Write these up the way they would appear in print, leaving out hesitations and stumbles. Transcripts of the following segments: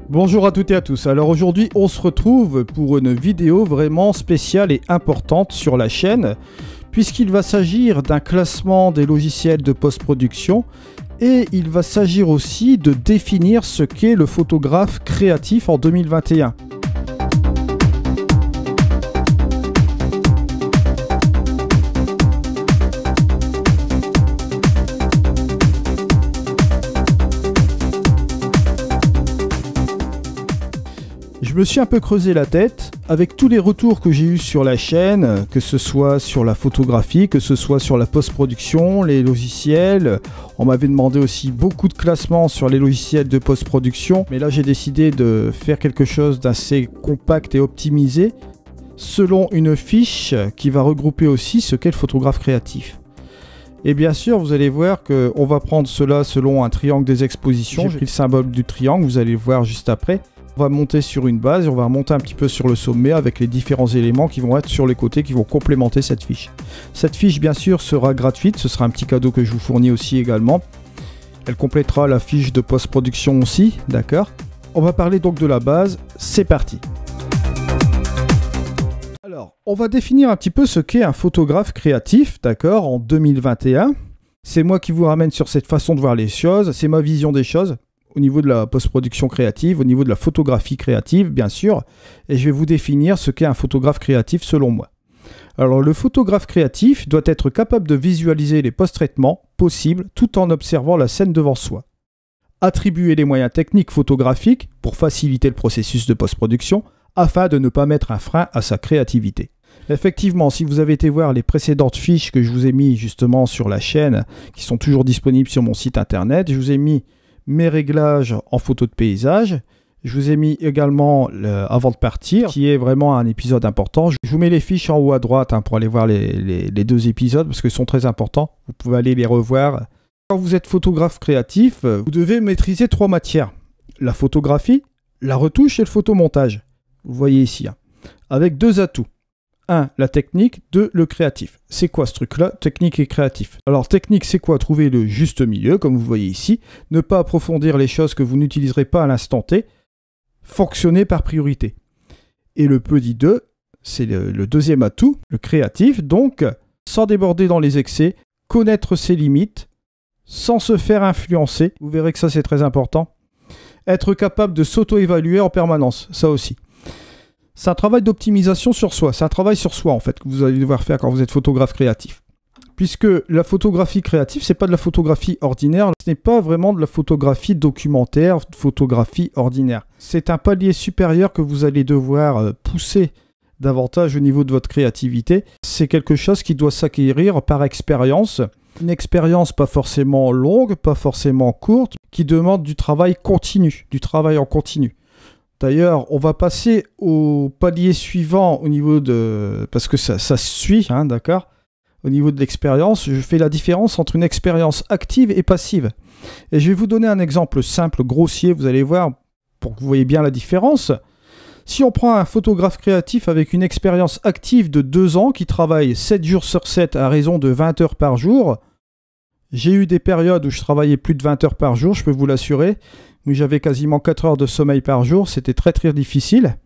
Bonjour à toutes et à tous. Alors aujourd'hui, on se retrouve pour une vidéo vraiment spéciale et importante sur la chaîne, puisqu'il va s'agir d'un classement des logiciels de post-production et il va s'agir aussi de définir ce qu'est le photographe créatif en 2021. Je me suis un peu creusé la tête avec tous les retours que j'ai eus sur la chaîne, que ce soit sur la photographie, que ce soit sur la post-production, les logiciels. On m'avait demandé aussi beaucoup de classements sur les logiciels de post-production, mais là j'ai décidé de faire quelque chose d'assez compact et optimisé selon une fiche qui va regrouper aussi ce qu'est le photographe créatif. Et bien sûr, vous allez voir qu'on va prendre cela selon un triangle des expositions. J'ai pris le symbole du triangle, vous allez le voir juste après. On va monter sur une base et on va remonter un petit peu sur le sommet avec les différents éléments qui vont être sur les côtés, qui vont complémenter cette fiche. Cette fiche, bien sûr, sera gratuite. Ce sera un petit cadeau que je vous fournis aussi également. Elle complétera la fiche de post-production aussi, d'accord? On va parler donc de la base. C'est parti. Alors, on va définir un petit peu ce qu'est un photographe créatif, d'accord, en 2021. C'est moi qui vous ramène sur cette façon de voir les choses. C'est ma vision des choses. Au niveau de la post-production créative, au niveau de la photographie créative, bien sûr, et je vais vous définir ce qu'est un photographe créatif selon moi. Alors, le photographe créatif doit être capable de visualiser les post-traitements possibles tout en observant la scène devant soi. Attribuer les moyens techniques photographiques pour faciliter le processus de post-production afin de ne pas mettre un frein à sa créativité. Effectivement, si vous avez été voir les précédentes fiches que je vous ai mis justement sur la chaîne, qui sont toujours disponibles sur mon site internet, je vous ai mis mes réglages en photo de paysage. Je vous ai mis également avant de partir, qui est vraiment un épisode important. Je vous mets les fiches en haut à droite pour aller voir les deux épisodes parce qu'ils sont très importants. Vous pouvez aller les revoir. Quand vous êtes photographe créatif, vous devez maîtriser 3 matières. La photographie, la retouche et le photomontage. Vous voyez ici, avec 2 atouts. 1, la technique, 2, le créatif. C'est quoi ce truc-là? Technique et créatif. Alors, technique, c'est quoi? Trouver le juste milieu, comme vous voyez ici. Ne pas approfondir les choses que vous n'utiliserez pas à l'instant T. Fonctionner par priorité. Et le petit 2, c'est le deuxième atout, le créatif. Donc, sans déborder dans les excès, connaître ses limites, sans se faire influencer. Vous verrez que ça, c'est très important. Être capable de s'auto-évaluer en permanence, ça aussi. C'est un travail d'optimisation sur soi. C'est un travail sur soi, en fait, que vous allez devoir faire quand vous êtes photographe créatif. Puisque la photographie créative, c'est pas de la photographie ordinaire. Ce n'est pas vraiment de la photographie documentaire, photographie ordinaire. C'est un palier supérieur que vous allez devoir pousser davantage au niveau de votre créativité. C'est quelque chose qui doit s'acquérir par expérience. Une expérience pas forcément longue, pas forcément courte, qui demande du travail continu, du travail en continu. D'ailleurs, on va passer au palier suivant au niveau de... Parce que ça se suit, d'accord? Au niveau de l'expérience, je fais la différence entre une expérience active et passive. Et je vais vous donner un exemple simple, grossier, vous allez voir, pour que vous voyez bien la différence. Si on prend un photographe créatif avec une expérience active de 2 ans, qui travaille 7 jours sur 7 à raison de 20 heures par jour, j'ai eu des périodes où je travaillais plus de 20 heures par jour, je peux vous l'assurer, où j'avais quasiment 4 heures de sommeil par jour, c'était très très difficile,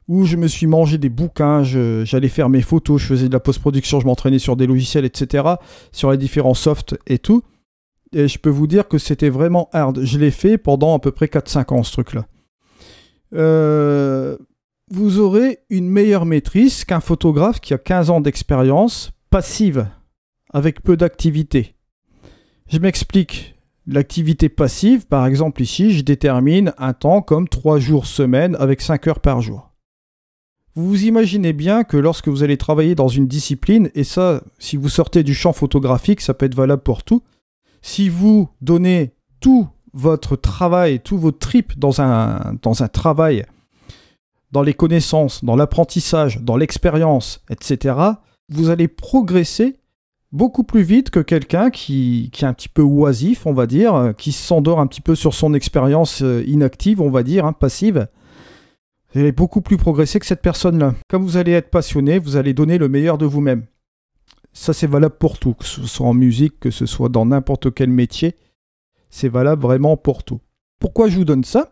où je me suis mangé des bouquins, j'allais faire mes photos, je faisais de la post-production, je m'entraînais sur des logiciels, etc., sur les différents softs et tout, et je peux vous dire que c'était vraiment hard. Je l'ai fait pendant à peu près 4-5 ans, ce truc-là. Vous aurez une meilleure maîtrise qu'un photographe qui a 15 ans d'expérience passive, avec peu d'activité. Je m'explique. L'activité passive, par exemple ici, je détermine un temps comme 3 jours semaine avec 5 heures par jour. Vous vous imaginez bien que lorsque vous allez travailler dans une discipline, et ça, si vous sortez du champ photographique, ça peut être valable pour tout, si vous donnez tout votre travail, tous vos tripes dans un travail, dans les connaissances, dans l'apprentissage, dans l'expérience, etc., vous allez progresser beaucoup plus vite que quelqu'un qui est un petit peu oisif, on va dire, qui s'endort un petit peu sur son expérience inactive, on va dire, passive. Vous allez beaucoup plus progresser que cette personne-là. Comme vous allez être passionné, vous allez donner le meilleur de vous-même. Ça, c'est valable pour tout, que ce soit en musique, que ce soit dans n'importe quel métier. C'est valable vraiment pour tout. Pourquoi je vous donne ça?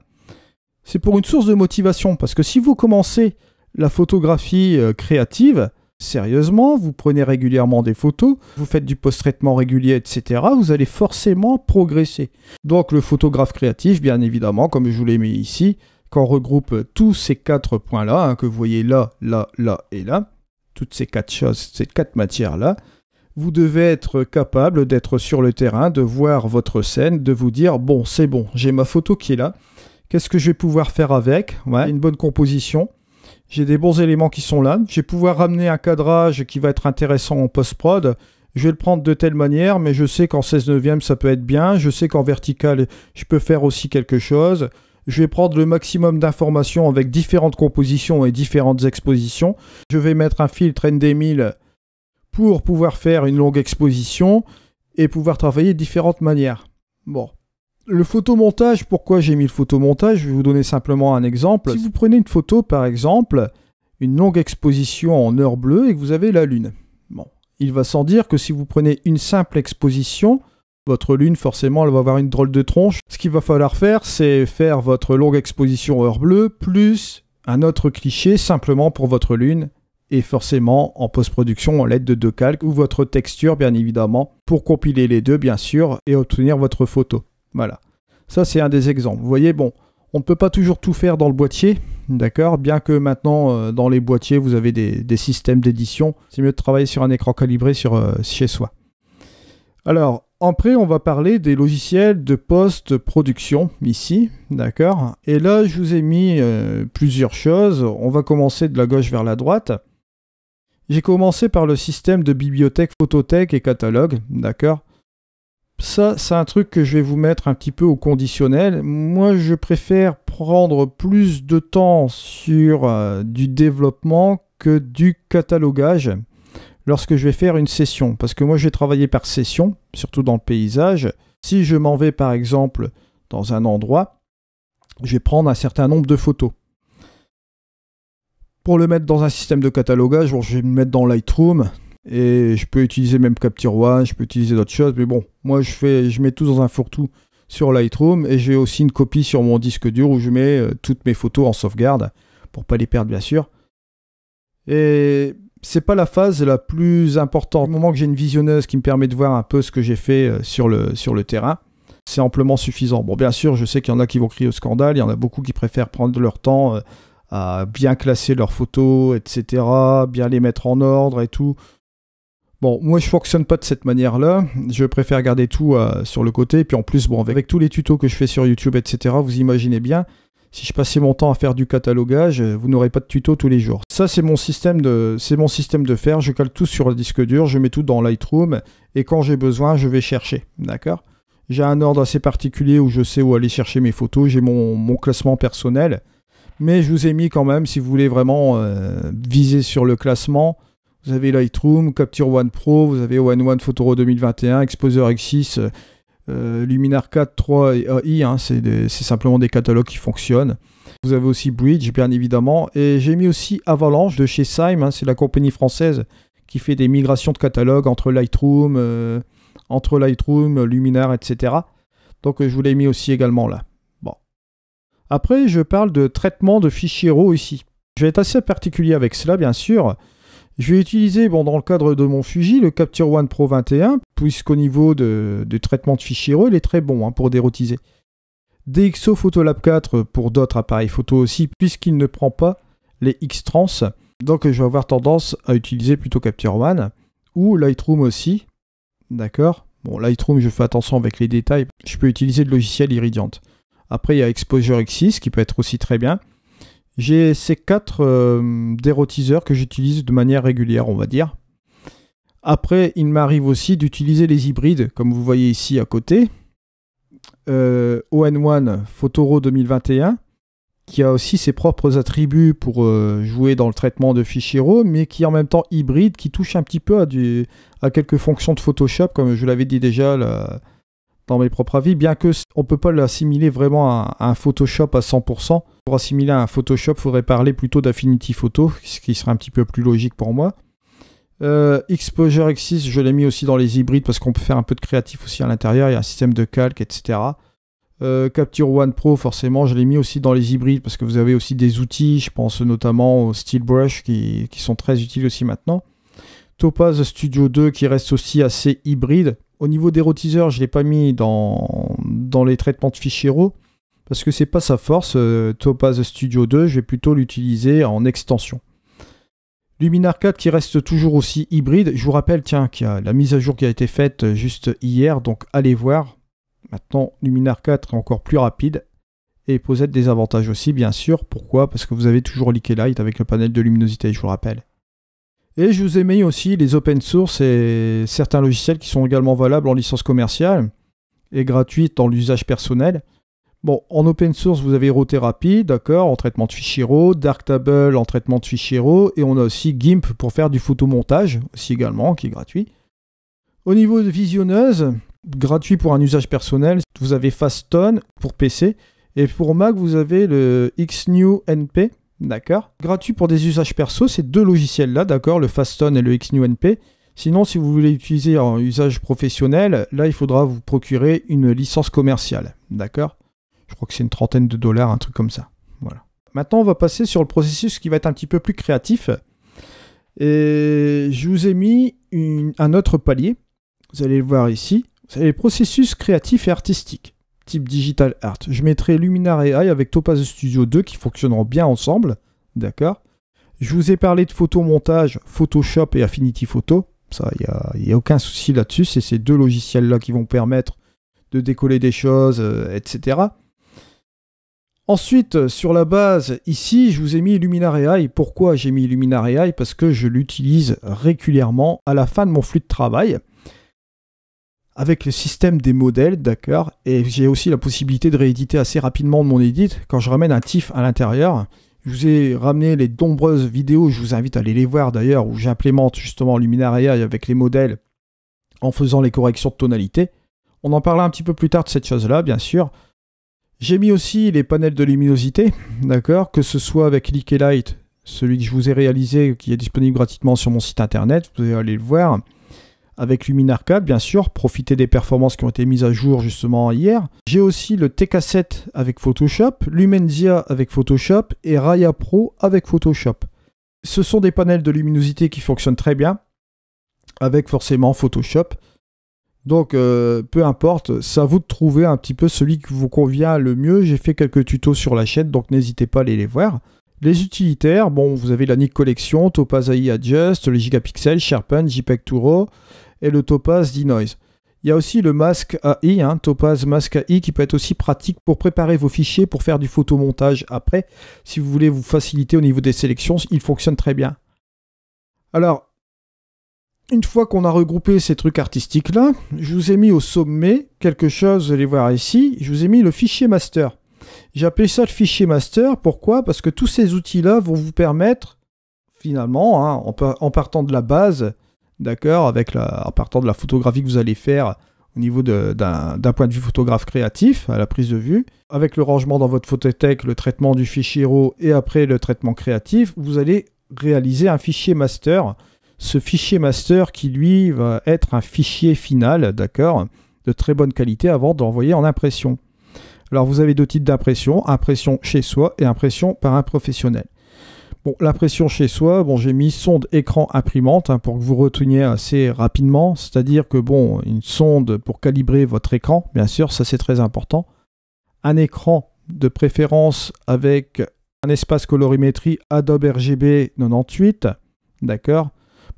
c'est pour une source de motivation. Parce que si vous commencez la photographie créative, sérieusement, vous prenez régulièrement des photos, vous faites du post-traitement régulier, etc., vous allez forcément progresser. Donc le photographe créatif, bien évidemment, comme je vous l'ai mis ici, quand on regroupe tous ces 4 points-là, que vous voyez là, là, là et là, toutes ces 4 choses, ces 4 matières-là, vous devez être capable d'être sur le terrain, de voir votre scène, de vous dire, bon, c'est bon, j'ai ma photo qui est là, qu'est-ce que je vais pouvoir faire avec? Une bonne composition. J'ai des bons éléments qui sont là. Je vais pouvoir ramener un cadrage qui va être intéressant en post-prod. Je vais le prendre de telle manière, mais je sais qu'en 16/9, ça peut être bien. Je sais qu'en vertical, je peux faire aussi quelque chose. Je vais prendre le maximum d'informations avec différentes compositions et différentes expositions. Je vais mettre un filtre ND1000 pour pouvoir faire une longue exposition et pouvoir travailler de différentes manières. Bon. Le photomontage, pourquoi j'ai mis le photomontage? Je vais vous donner simplement un exemple. Si vous prenez une photo, par exemple, une longue exposition en heure bleue et que vous avez la lune. Bon, il va sans dire que si vous prenez une simple exposition, votre lune, forcément, elle va avoir une drôle de tronche. Ce qu'il va falloir faire, c'est faire votre longue exposition heure bleue plus un autre cliché simplement pour votre lune et forcément en post-production en l'aide de 2 calques ou votre texture, bien évidemment, pour compiler les deux, bien sûr, et obtenir votre photo. Voilà, ça c'est un des exemples. Vous voyez, bon, on ne peut pas toujours tout faire dans le boîtier, d'accord? Bien que maintenant, dans les boîtiers, vous avez des systèmes d'édition. C'est mieux de travailler sur un écran calibré chez soi. Alors, après, on va parler des logiciels de post-production, ici, d'accord? Et là, je vous ai mis plusieurs choses. On va commencer de la gauche vers la droite. J'ai commencé par le système de bibliothèque, photothèque et catalogue, d'accord? Ça, c'est un truc que je vais vous mettre un petit peu au conditionnel. Moi, je préfère prendre plus de temps sur du développement que du catalogage lorsque je vais faire une session. Parce que moi, je vais travailler par session, surtout dans le paysage. Si je m'en vais, par exemple, dans un endroit, je vais prendre un certain nombre de photos. Pour le mettre dans un système de catalogage, bon, je vais me mettre dans Lightroom. Et je peux utiliser même Capture One, je peux utiliser d'autres choses, mais bon, moi je mets tout dans un fourre-tout sur Lightroom et j'ai aussi une copie sur mon disque dur où je mets toutes mes photos en sauvegarde pour pas les perdre bien sûr. Et c'est pas la phase la plus importante. Au moment que j'ai une visionneuse qui me permet de voir un peu ce que j'ai fait sur le terrain, c'est amplement suffisant. Bon, bien sûr, je sais qu'il y en a qui vont crier au scandale, il y en a beaucoup qui préfèrent prendre leur temps à bien classer leurs photos, etc., bien les mettre en ordre et tout. Bon, moi je fonctionne pas de cette manière-là, je préfère garder tout sur le côté, et puis en plus, bon, avec tous les tutos que je fais sur YouTube, etc., vous imaginez bien, si je passais mon temps à faire du catalogage, vous n'aurez pas de tuto tous les jours. Ça, c'est mon système de faire, je cale tout sur le disque dur, je mets tout dans Lightroom, et quand j'ai besoin, je vais chercher, d'accord? J'ai un ordre assez particulier où je sais où aller chercher mes photos, j'ai mon classement personnel, mais je vous ai mis quand même, si vous voulez vraiment viser sur le classement, vous avez Lightroom, Capture One Pro, vous avez One Photoro 2021, Exposure X6, Luminar 4, 3 et AI, hein, c'est simplement des catalogues qui fonctionnent. Vous avez aussi Bridge, bien évidemment, et j'ai mis aussi Avalanche de chez Syme, hein, c'est la compagnie française qui fait des migrations de catalogues entre Lightroom, Luminar, etc. Donc je vous l'ai mis aussi également là. Bon. Après, je parle de traitement de fichiers RAW ici. Je vais être assez particulier avec cela, bien sûr. Je vais utiliser, bon, dans le cadre de mon Fuji, le Capture One Pro 21, puisqu'au niveau de traitement de fichiers RAW, il est très bon hein, pour dérotiser. DxO Photolab 4 pour d'autres appareils photo aussi, puisqu'il ne prend pas les X-Trans. Donc je vais avoir tendance à utiliser plutôt Capture One, ou Lightroom aussi. D'accord? Bon, Lightroom, je fais attention avec les détails. Je peux utiliser le logiciel Iridiant. Après, il y a Exposure X6 qui peut être aussi très bien. J'ai ces 4 dérotiseurs que j'utilise de manière régulière, on va dire. Après, il m'arrive aussi d'utiliser les hybrides, comme vous voyez ici à côté. ON1 Photoro 2021, qui a aussi ses propres attributs pour jouer dans le traitement de fichiers RAW, mais qui est en même temps hybride, qui touche un petit peu à quelques fonctions de Photoshop, comme je l'avais dit déjà là, dans mes propres avis, bien que on ne peut pas l'assimiler vraiment à un Photoshop à 100%. Pour assimiler à un Photoshop, il faudrait parler plutôt d'Affinity Photo, ce qui serait un petit peu plus logique pour moi. Exposure X6, je l'ai mis aussi dans les hybrides parce qu'on peut faire un peu de créatif aussi à l'intérieur, il y a un système de calque, etc. Capture One Pro, forcément, je l'ai mis aussi dans les hybrides parce que vous avez aussi des outils, je pense notamment au Steel Brush qui sont très utiles aussi maintenant. Topaz Studio 2 qui reste aussi assez hybride. Au niveau des rotiseurs, je ne l'ai pas mis dans les traitements de fichiers RAW parce que c'est pas sa force. Topaz Studio 2, je vais plutôt l'utiliser en extension. Luminar 4 qui reste toujours aussi hybride. Je vous rappelle, tiens, qu'il y a la mise à jour qui a été faite juste hier, donc allez voir. Maintenant, Luminar 4 est encore plus rapide et possède des avantages aussi, bien sûr. Pourquoi? Parce que vous avez toujours Liquid Light avec le panel de luminosité, je vous rappelle. Et je vous ai mis aussi les open source et certains logiciels qui sont également valables en licence commerciale et gratuite dans l'usage personnel. Bon, en open source, vous avez RAWTherapy, d'accord, en traitement de fichiers RAW, Darktable en traitement de fichiers RAW, et on a aussi GIMP pour faire du photomontage, aussi également, qui est gratuit. Au niveau de visionneuse, gratuit pour un usage personnel, vous avez Faston pour PC, et pour Mac, vous avez le XNewNP, d'accord. Gratuit pour des usages perso, ces deux logiciels-là, d'accord, le Faston et le XNewNP. Sinon, si vous voulez l'utiliser en usage professionnel, là, il faudra vous procurer une licence commerciale, d'accord. Je crois que c'est une trentaine de $, un truc comme ça. Voilà. Maintenant, on va passer sur le processus qui va être un petit peu plus créatif. Et je vous ai mis un autre palier. Vous allez le voir ici. C'est les processus créatifs et artistiques, type Digital Art. Je mettrai Luminar AI avec Topaz Studio 2 qui fonctionneront bien ensemble. D'accord. Je vous ai parlé de photomontage, Photoshop et Affinity Photo. Ça, il n'y a aucun souci là-dessus. C'est ces deux logiciels-là qui vont permettre de décoller des choses, etc. Ensuite, sur la base, ici, je vous ai mis Luminar AI. Pourquoi j'ai mis Luminar AI? Parce que je l'utilise régulièrement à la fin de mon flux de travail avec le système des modèles, d'accord. Et j'ai aussi la possibilité de rééditer assez rapidement mon edit quand je ramène un TIFF à l'intérieur. Je vous ai ramené les nombreuses vidéos, je vous invite à aller les voir d'ailleurs, où j'implémente justement Luminar AI avec les modèles en faisant les corrections de tonalité. On en parlera un petit peu plus tard de cette chose-là, bien sûr. J'ai mis aussi les panels de luminosité, d'accord, que ce soit avec Liquid Light, celui que je vous ai réalisé, qui est disponible gratuitement sur mon site internet, vous pouvez aller le voir. Avec Luminar 4, bien sûr, profiter des performances qui ont été mises à jour justement hier. J'ai aussi le TK7 avec Photoshop, Lumenzia avec Photoshop et Raya Pro avec Photoshop. Ce sont des panels de luminosité qui fonctionnent très bien avec forcément Photoshop. Donc, peu importe, c'est à vous de trouver un petit peu celui qui vous convient le mieux. J'ai fait quelques tutos sur la chaîne, donc n'hésitez pas à aller les voir. Les utilitaires, bon, vous avez la Nik Collection, Topaz AI Adjust, le Gigapixel, Sharpen, JPEG to RAW et le Topaz Denoise. Il y a aussi le Mask AI, Topaz Mask AI, qui peut être aussi pratique pour préparer vos fichiers, pour faire du photomontage après. Si vous voulez vous faciliter au niveau des sélections, il fonctionne très bien. Alors, une fois qu'on a regroupé ces trucs artistiques-là, je vous ai mis au sommet quelque chose, vous allez voir ici, je vous ai mis le fichier master. J'ai appelé ça le fichier master, pourquoi? Parce que tous ces outils-là vont vous permettre, finalement, en partant de la base, d'accord, en partant de la photographie que vous allez faire au niveau d'un point de vue photographe créatif, à la prise de vue, avec le rangement dans votre photothèque, le traitement du fichier RAW et après le traitement créatif, vous allez réaliser un fichier master. Ce fichier master qui, lui, va être un fichier final, d'accord, de très bonne qualité avant de l'envoyer en impression. Alors, vous avez deux types d'impression, impression chez soi et impression par un professionnel. Bon, l'impression chez soi, bon, j'ai mis sonde écran imprimante pour que vous reteniez assez rapidement, c'est-à-dire que, bon, une sonde pour calibrer votre écran, bien sûr, ça c'est très important. Un écran de préférence avec un espace colorimétrie Adobe RGB 98, d'accord,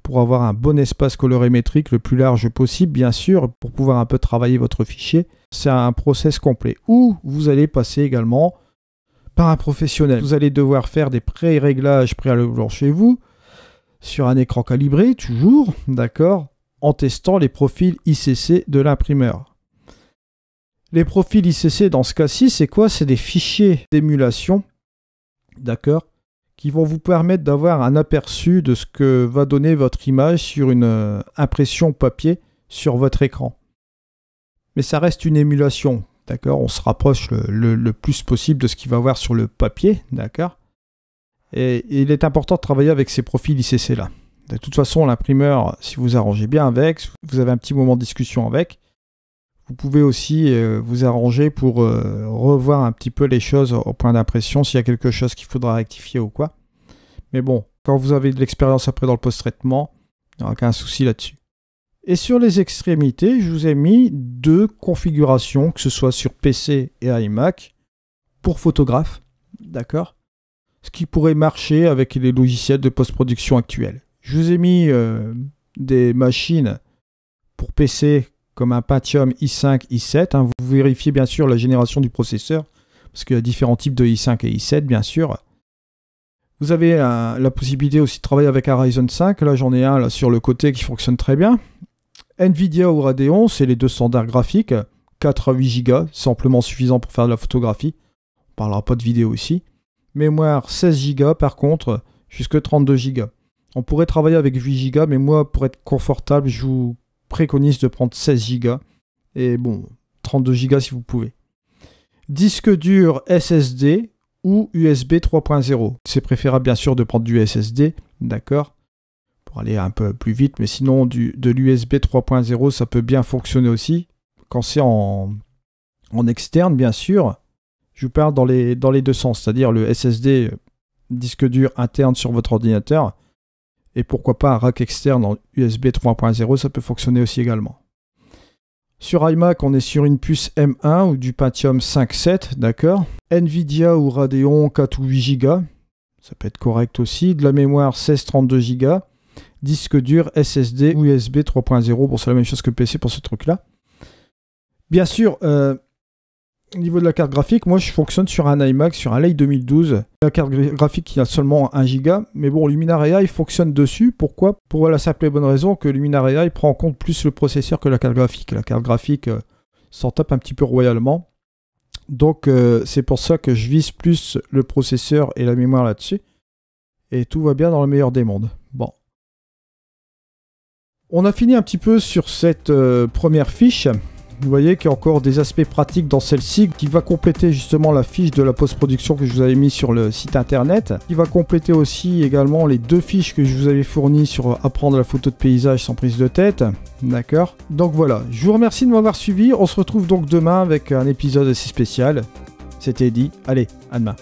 pour avoir un bon espace colorimétrique le plus large possible, bien sûr, pour pouvoir un peu travailler votre fichier. C'est un process complet. Ou vous allez passer également par un professionnel. Vous allez devoir faire des pré-réglages préalablement chez vous, sur un écran calibré, toujours, d'accord, en testant les profils ICC de l'imprimeur. Les profils ICC, dans ce cas-ci, c'est quoi? C'est des fichiers d'émulation, d'accord, qui vont vous permettre d'avoir un aperçu de ce que va donner votre image sur une impression papier sur votre écran. Mais ça reste une émulation, d'accord? On se rapproche le plus possible de ce qu'il va voir sur le papier, d'accord? Et il est important de travailler avec ces profils ICC là. De toute façon, l'imprimeur, si vous arrangez bien avec, si vous avez un petit moment de discussion avec, Vous pouvez aussi vous arranger pour revoir un petit peu les choses au point d'impression, s'il y a quelque chose qu'il faudra rectifier ou quoi. Mais bon, quand vous avez de l'expérience après dans le post-traitement, il n'y aura aucun souci là-dessus. Et sur les extrémités, je vous ai mis 2 configurations, que ce soit sur PC et iMac, pour photographe, d'accord? Ce qui pourrait marcher avec les logiciels de post-production actuels. Je vous ai mis des machines pour PC comme un Pentium i5, i7. Hein. Vous vérifiez bien sûr la génération du processeur, parce qu'il y a différents types de i5 et i7, bien sûr. Vous avez la possibilité aussi de travailler avec un Ryzen 5. Là, j'en ai un là, sur le côté qui fonctionne très bien. Nvidia ou Radeon, c'est les 2 standards graphiques. 4 à 8 Go, c'est amplement suffisant pour faire de la photographie. On parlera pas de vidéo ici. Mémoire 16 Go, par contre, jusque 32 Go. On pourrait travailler avec 8 Go, mais moi, pour être confortable, je vous préconise de prendre 16 Go. Et bon, 32 Go si vous pouvez. Disque dur SSD ou USB 3.0. C'est préférable, bien sûr, de prendre du SSD, d'accord, pour aller un peu plus vite, mais sinon de l'USB 3.0 ça peut bien fonctionner aussi quand c'est en externe, bien sûr. Je vous parle dans les 2 sens, c'est-à-dire le SSD disque dur interne sur votre ordinateur et pourquoi pas un rack externe en USB 3.0, ça peut fonctionner aussi également. Sur iMac, on est sur une puce M1 ou du Pentium 5.7, d'accord. Nvidia ou Radeon 4 ou 8 Go, ça peut être correct aussi. De la mémoire 16-32 Go. Disque dur, SSD ou USB 3.0. Bon, c'est la même chose que PC pour ce truc-là. Bien sûr, au niveau de la carte graphique, moi je fonctionne sur un iMac, sur un Late 2012. La carte graphique qui a seulement 1 Go, mais bon, Luminar AI fonctionne dessus. Pourquoi? Pour la simple et bonne raison que Luminar AI prend en compte plus le processeur que la carte graphique. La carte graphique s'en tape un petit peu royalement. Donc c'est pour ça que je vise plus le processeur et la mémoire là-dessus. Et tout va bien dans le meilleur des mondes. Bon. On a fini un petit peu sur cette première fiche. Vous voyez qu'il y a encore des aspects pratiques dans celle-ci qui va compléter justement la fiche de la post-production que je vous avais mis sur le site internet. Qui va compléter aussi également les 2 fiches que je vous avais fournies sur apprendre la photo de paysage sans prise de tête. D'accord? Donc voilà, je vous remercie de m'avoir suivi. On se retrouve donc demain avec un épisode assez spécial. C'était dit. Allez, à demain.